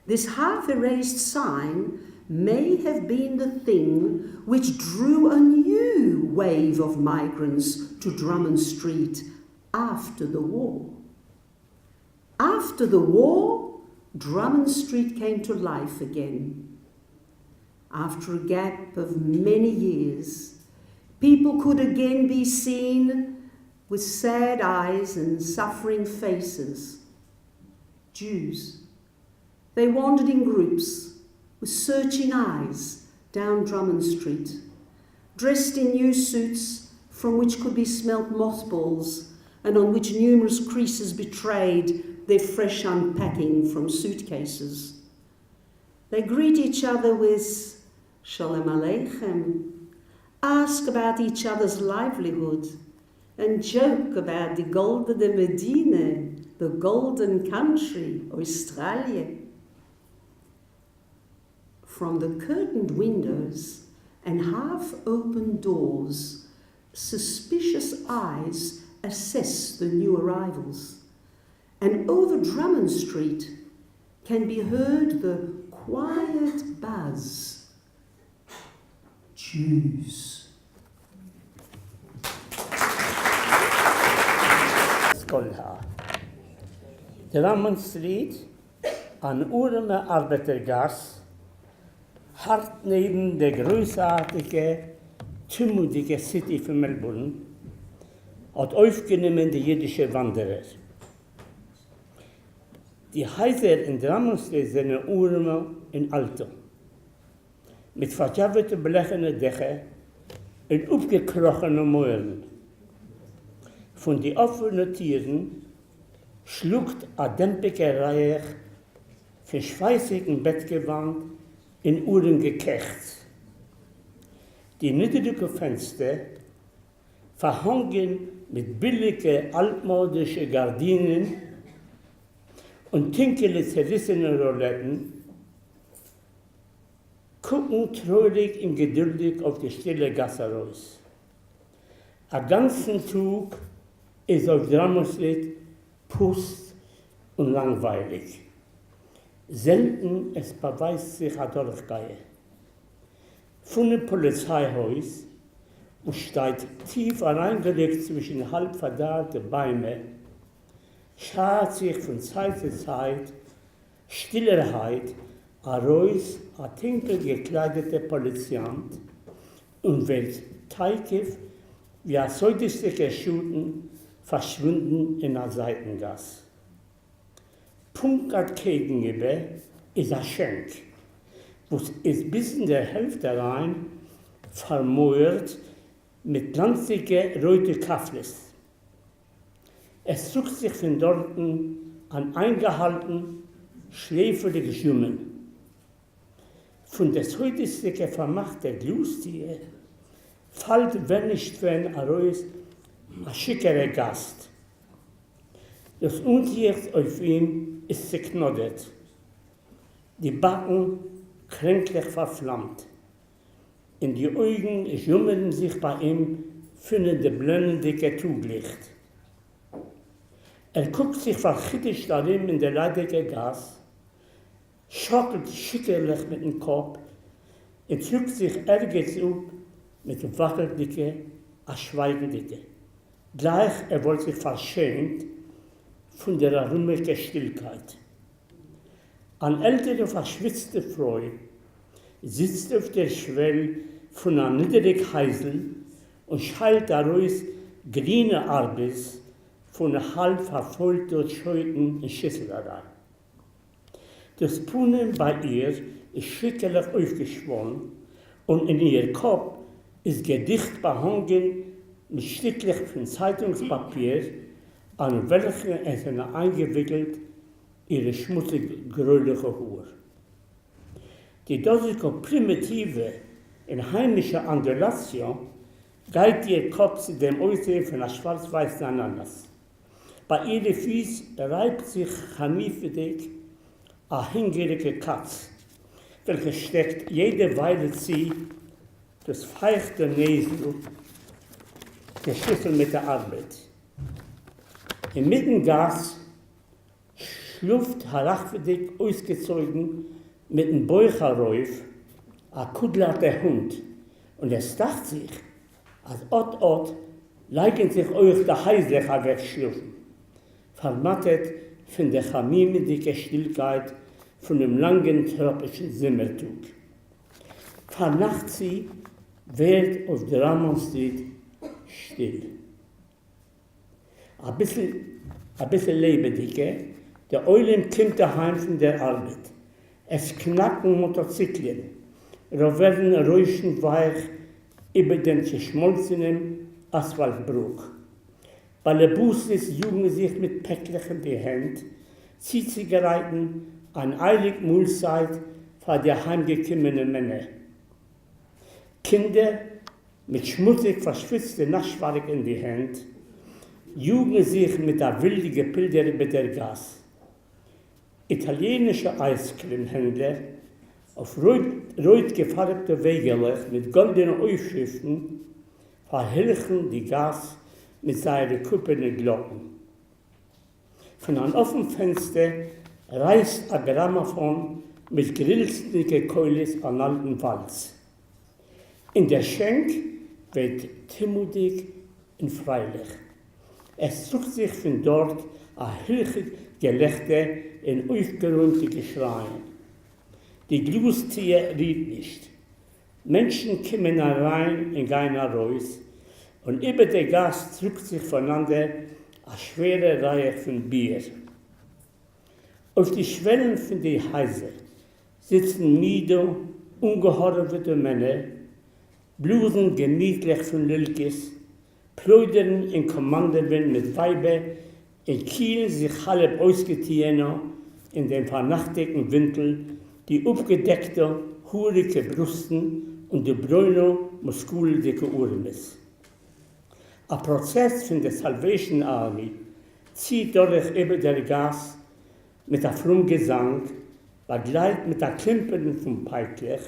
This half-erased sign may have been the thing which drew a new wave of migrants to Drummond Street after the war. After the war, Drummond Street came to life again. After a gap of many years, people could again be seen with sad eyes and suffering faces. Jews. They wandered in groups with searching eyes down Drummond Street, dressed in new suits from which could be smelt mothballs and on which numerous creases betrayed their fresh unpacking from suitcases. They greet each other with Shalom Aleichem, ask about each other's livelihood, and joke about the Goldene Medina, the golden country, Australia. From the curtained windows and half-open doors, suspicious eyes assess the new arrivals. And over Drummond Street can be heard the quiet buzz. Jews. Skolha. Drummond Street, an urme Arbeitergasse, hart neben der großartige, tumulige City von Melbourne, hat aufgenommen die jüdische Wanderer. Die Häuser in Drummond Street sind urme in Alter, mit verjabberten blechenden Dächern und aufgekrochenen Mauern. Von den offenen Tieren schluckt ein dämpiger Reich von schweißigem Bettgewand in Uhren gekecht. Die niedrigen Fenster verhangen mit billigen altmodischen Gardinen und tinkele zerrissene Roletten, gucken treurig und geduldig auf die stille Gasse raus. Ein ganzen Tag ist auf Drummond Street pust und langweilig. Selten es beweist sich ein Durchgehen. Von dem Polizeihaus, wo steht tief hereingelegt zwischen halb verdarrten Bäumen, schart sich von Zeit zu Zeit Stillerheit heraus ein tinkel gekleideter Poliziant und wird teigig wie ein säudistischer Schuten verschwunden in einer Seitengasse. Punkt gegenüber ist ein Schenk, wo es bis in der Hälfte rein vermauert mit glanzigen roten Kaffles. Es sucht sich von dort an eingehalten, schläfrige Schummen. Von des heutigen vermachten Glustier fällt, wenn nicht wenn, heraus ein schickerer Gast. Das Untier auf ihm ist zerknoddert, die Backen kränklich verflammt. In die Augen schummeln sich bei ihm füllende blendende Tuglicht. Guckt sich verchittigt darin in der leidigen Gasse, schockelt schickerlich mit dem Kopf und zückt sich ärgert auf mit wackeldicke, schweigendicke. Gleich wollte sich verschämt von der ruhigen Stillkeit. Eine ältere, verschwitzte Frau sitzt auf der Schwelle von einer niedrigen Heisel und schallt daraus grüne Arbeit von halb verfolgten Scheuten in Schüsselerei. Das Brunnen bei ihr ist schrecklich aufgeschwollen und in ihr Kopf ist Gedicht behangen mit Stücklich von Zeitungspapier, an welchen es eingewickelt ihre schmutzige, gräuliche Haar. Die dosige primitive und heimische Andulation geht ihr Kopf zu dem Aussehen von einer schwarz-weißen Ananas. Bei ihren Füßen reibt sich chamiefedig eine hingerige Katz, welche steckt jede Weile sie das feuchte Näsel der Schüssel mit der Arbeit. Im Mittengas schluft herachwürdig ausgezogen mit dem Bäucherräuf ein kuddelter Hund und es dacht sich, als Ort leigen sich euch der Heißlecher wegschlufen, vermattet von der chamimendicke Stillkeit von dem langen tropischen Simmertug. Vernacht sie, wird auf Drummond Street still. Ein bisschen lebendiger, der Eulen kommt daheim von der Arbeit. Es knacken Motozyklen, werden räuschend weich über den geschmolzenen Asphaltbruch. Bei der Busses jugen sich mit Päckchen die Hände, Zigaretten, ein eilig Mahlzeit für die heimgekommenen Männer. Kinder mit schmutzig verschwitzten Naschwerk in die Hände, jugen sich mit der wilden Bilder über der Gas. Italienische Eiscremehändler auf rot gefärbte Wegelech mit goldenen Aufschriften verherrlichen die Gas mit seinen kupfernen Glocken. Von einem offenen Fenster reißt ein Grammophon mit grillstigen Keulis an alten Walz. In der Schenk wird timodig und freilich. Es sucht sich von dort ein hilfiges Gelächter in aufgeräumte Geschreien. Die Glustier riet nicht. Menschen kommen herein und gehen raus, und über der Gas drückt sich voneinander eine schwere Reihe von Bier. Auf die Schwellen von der Häuser sitzen müde, ungehorvete Männer, blusen gemütlich von Lilkes, plaudern in Kommandowind mit Weiber, in Kiel sich halb ausgetiener in den vernachtigten Winkel, die aufgedeckte, hurige Brüsten und die bräune, muskuldicke Urmes. Ein Prozess von der Salvation Army zieht durch über der Gas mit einem frommen Gesang, begleitet mit der Klimpern vom Peiklich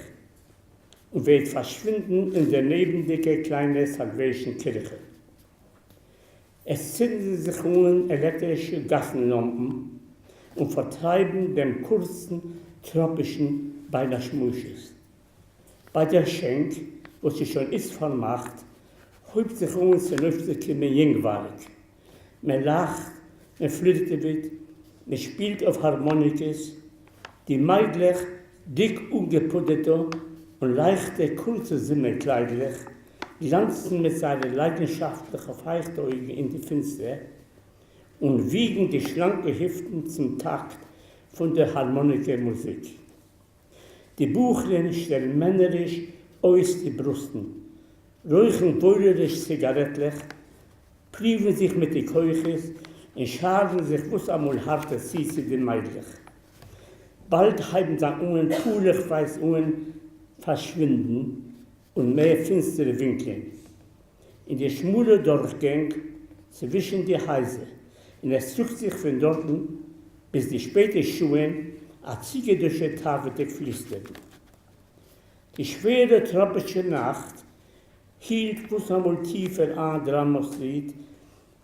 und wird verschwinden in der nebendicke kleine Salvation Kirche. Es zünden sich elektrische Gassenlampen und vertreiben den kurzen, tropischen beinahe Schmusches. Bei der Schenk, wo sie schon ist vermacht, häupt sich uns ein öfterliche Jüngwerk. Man lacht, man flirtet mit, man spielt auf Harmonikes, die meidlich, dick ungepudderte und leichte, kurze Simmerkleidlich glanzen mit seinen leidenschaftlichen Feuchtaugen in die Finster und wiegen die schlanken Hüften zum Takt von der Harmonikemusik. Die Buchlein stellen männerisch aus die Brüsten, räuchen bäulerisch zigarettlich, prüfen sich mit den Keuches und scharen sich was einmal harte Ziese den Meidlich. Bald haben seine Ungen pulig weiß Ungen verschwinden und mehr finstere Winkel. In der schmule Durchgang zwischen die Häuser, und es sucht sich von dort bis die späte Schuhe a Ziege durch die Tafel flüstern. Die schwere tropische Nacht hielt was einmal tiefer an Drummond Street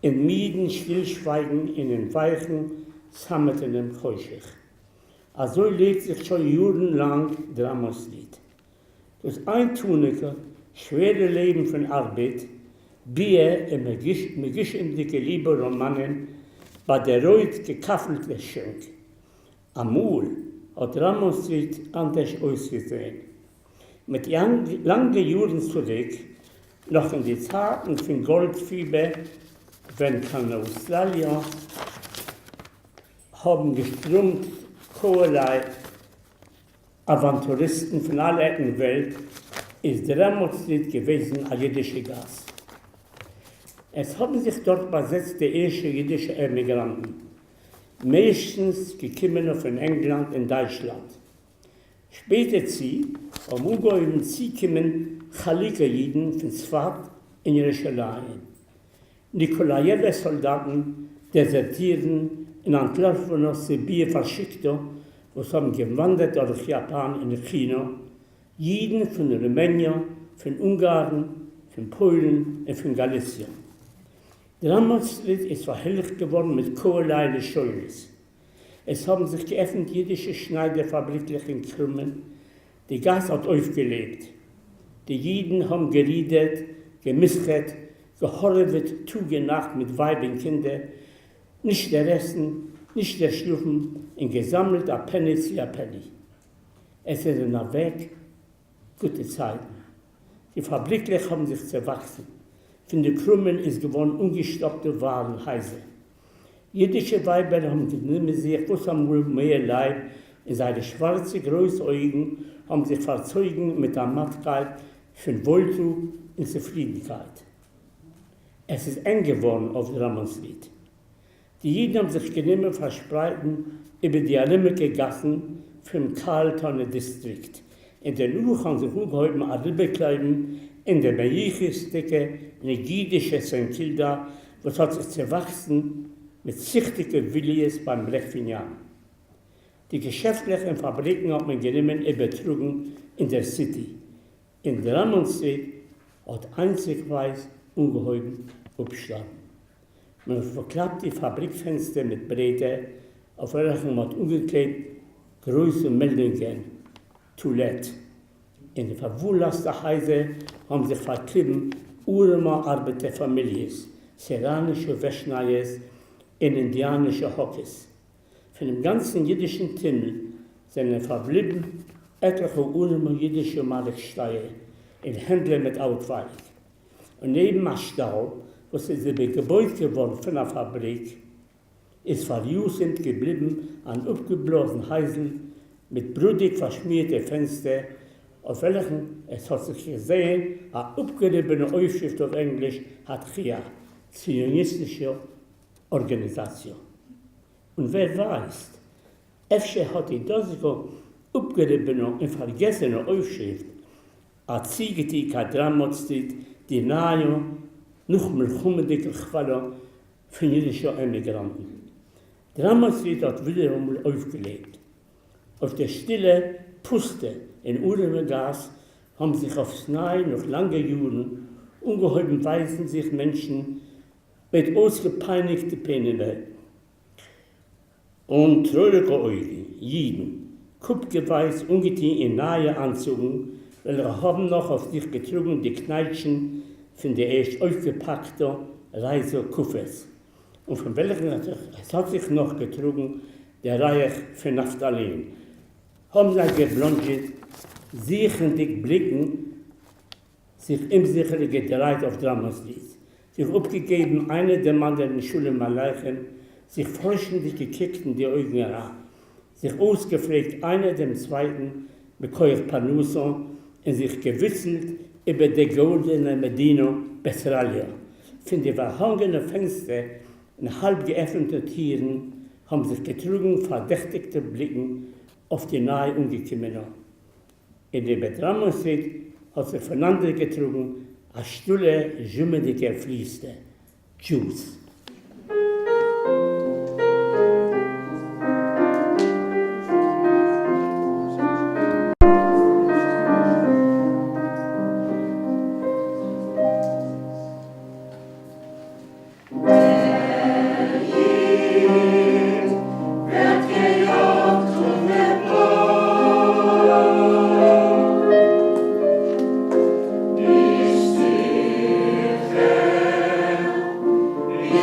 in mieden Stillschweigen in den weichen, sammetenen Keuschech. Also lebt sich schon jahrelang Drummond Street. Das eintunige, schwere Leben von Arbeit, Bier im geschämtige Liebe Romanen, bei der reut gekaffelte Schenk. Amul hat Drummond Street anders ausgesehen. Mit langen Jahren zurück Noch in die Zeiten von Goldfieber, wenn von Australien haben geströmt allerlei Aventuristen von aller Ecken Welt, ist Dramotslied gewesen ein jüdischer Gast. Es haben sich dort besetzt die ersten jüdischen Emigranten, meistens gekommen von England und Deutschland. Später haben ungeheuer zugekommen Chalika-Jiden von Sfat in Jerusalem. Nikolajewe Soldaten desertieren in Entlarven aus Sibir verschickte, was haben gewandert durch Japan in China, Jiden von Rumänien, von Ungarn, von Polen und von Galicien. Dramotslied ist verherrlicht geworden mit allerlei Scheunis. Es haben sich geöffnet jüdische Schneiderfabriken in Krümmen. Die Gas hat aufgelebt. Die Jiden haben geriedet, gemischet, gehorvet, zugenacht mit Weib und Kinder, nicht der Resten, nicht der Schlufen, in gesammelt a Penny zu a Penny. Es ist ein Weg, gute Zeiten. Die Fabriken haben sich zerwachsen. Von den Krümmen ist geworden ungestoppte Warenhäuser. Jüdische Weiber haben genommen sich, was am mehr Leib, in seine schwarzen Großaugen haben sich verzeugen mit der Mattkeit von Wohltun und Zufriedenheit. Es ist eng geworden auf Dramotslied. Die Juden haben sich genommen verspreiten über die Arimeke Gassen vom Carltoner Distrikt. In der Luch haben sich ungeheuer Aribekleiden in der Mejichistike, in der jüdische St. Kilda, was hat sich zerwachsen mit sichtigen Willis beim Lechfinjan. Die geschäftlichen Fabriken hat man genommen und betrugen in der City. In Dramotslied hat einzig weiß ungeheuer abgeschlagen. Man verklappt die Fabrikfenster mit Breite, auf welchen man umgeklebt große Meldungen, Toilette. In den verwohlten Häusern haben sich verklebt urme Arbeiterfamilien, serranische Wäschneies und indianische Hockes. Von dem ganzen jüdischen Timmel sind verblieben etliche urme jüdische Maliksteier in Händler mit Outweilig. Und neben dem Stau, was ist ein Gebäude geworden von der Fabrik, ist verjusend geblieben an abgeblasenen Häusern mit blutig verschmierten Fenstern, auf welchen es hat sich gesehen, eine abgeriebene Aufschrift auf Englisch hat hier, zionistische Organisation. Und wer weiß, öfter hat die dosige abgeriebene und vergessene Aufschrift, a Ziegetika Dramotslied, die nahe noch melchumedike Chwala von jüdischen Emigranten. Dramotslied hat wiederum aufgelebt. Auf der stille Puste in Uremegas haben sich aufs Nahe noch lange Juden ungeheuer weisen sich Menschen mit ausgepeinigten Penene und traurige Augen, Jiden, kupfgeweiß ungetein in nahe Anzügen, welche haben noch auf sich getrunken die Kneitschen von der erst aufgepackten Reisekuffers. Und von welchen es hat sich noch getrunken der Reich von Naphtalen. Haben sie geblondet, sicherndig blicken, sich im Sichere gedreht auf Dramotslied, sich abgegeben, eine der anderen Schule Malachen, sich forschend gekickt in die Augen heran, sich ausgepflegt, einer dem Zweiten, mit Koyach Panuson, und sich gewitzelt über die goldene Medina Besralia. Von den verhangenen Fenstern und halb geöffneten Tieren haben sich getrunken verdächtigte Blicken auf die nahe Umgekommenen. In der Dramotslied hat sich voneinander getrunken, eine stulle, schimmerige Fließe. Jews. Ist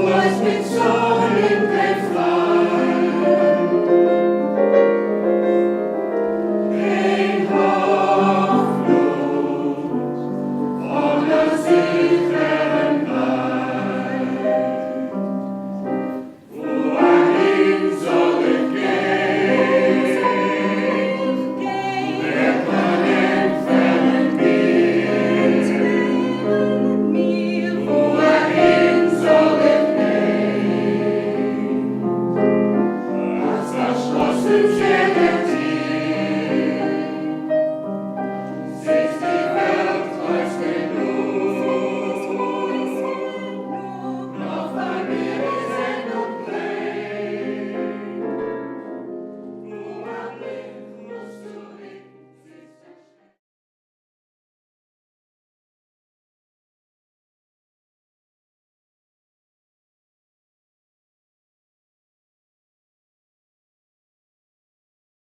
was mit